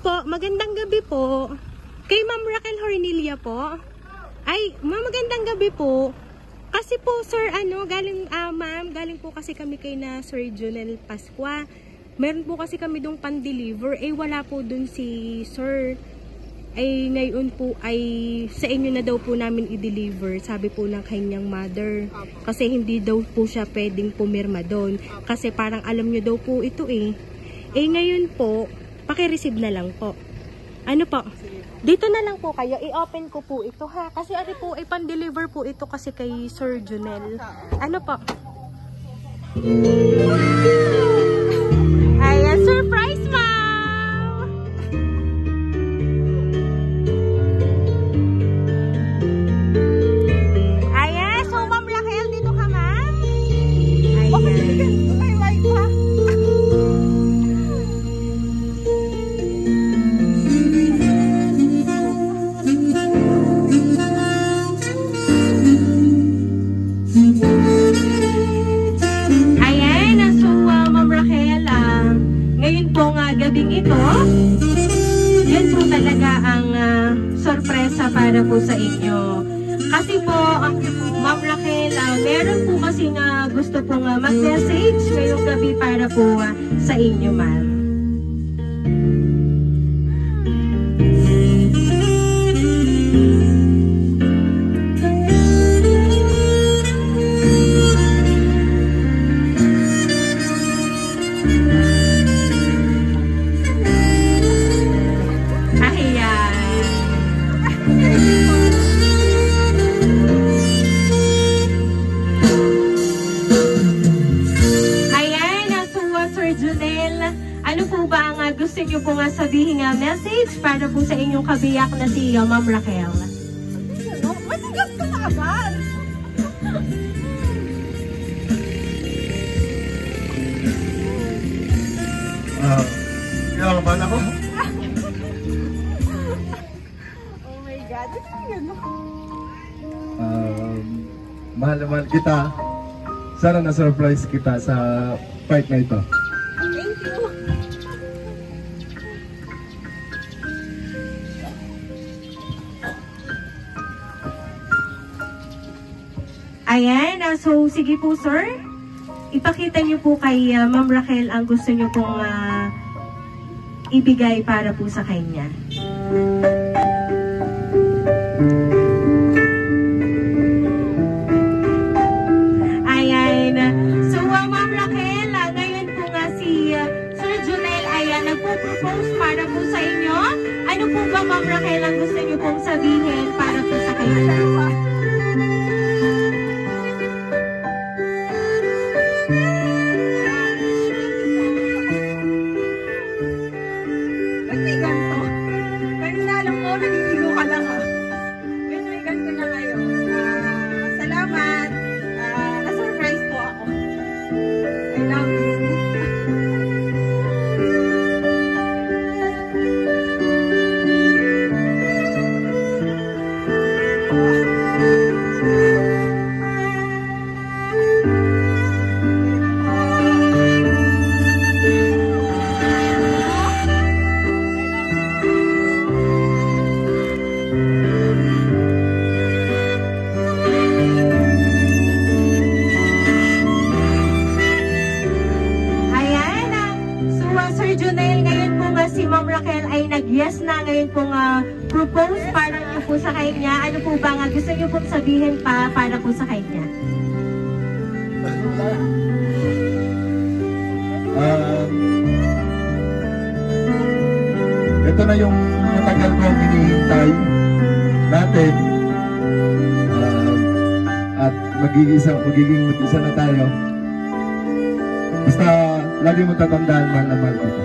po, magandang gabi po. Kay Ma'am Raquel Hornilia po. Ay, ma'am, magandang gabi po. Kasi po, sir, galing po kasi kami kay na Sir Jonel Pascua. Meron po kasi kami dong pan-deliver. Wala po dun si sir. Ngayon po ay sa inyo na daw po namin i-deliver. Sabi po ng kanyang mother. Kasi hindi daw po siya pwedeng pumirma doon. Kasi parang alam nyo daw po ito ngayon po, paki-receive na lang po. Ano po? Dito na lang po kayo. I-open ko po ito ha. Kasi po, pan-deliver po ito kasi kay Sir Jonel. Ano po? Ayan, surprise ma'am! Ayan, so Ma'am Raquel, dito ka ma'am? Ayan. Gabing ito, yun po talaga ang sorpresa para po sa inyo. Kasi po, Ma'am Raquel, meron po kasi gusto pong mag-message ngayong gabi para po sa inyo, ma'am. Gusto nyo po sabihin message para po sa inyong kabiyak na si Ma'am Raquel? Masigas ka na agad! Kinakabahan ako? Oh my God, ito yun. Mahal na mahal kita. Sana na-surprise kita sa part na ito. Thank you! Ayan, so sige po sir, ipakita niyo po kay Ma'am Raquel ang gusto niyo pong ibigay para po sa kanya. Ayan, so Ma'am Raquel, ngayon po si Sir Jonel ay nagpo-propose para po sa inyo. Ano po ba Ma'am Raquel ang gusto niyo pong sabihin para po sa kanya? Yes na ngayon pong propose para niyo po sa kanya. Ano po ba gusto niyo pong sabihin para po sa kanya? Ito na yung matagal kong hinihintay natin. At magiging mag-isa na tayo. Basta lagi mo tatandaan, mahal na mahal kita.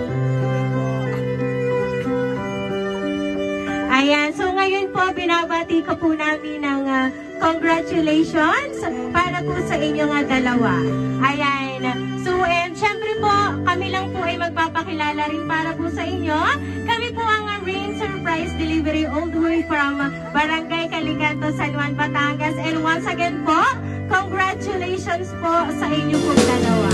Ayan, so ngayon po binabati ka po namin ng congratulations para po sa inyong dalawa. Ayan, so and syempre po kami lang po ay magpapakilala rin para po sa inyo. Kami po ang Rain Surprise Delivery all the way from Barangay Calicanto, San Juan, Batangas. And once again po, congratulations po sa inyo pong dalawa.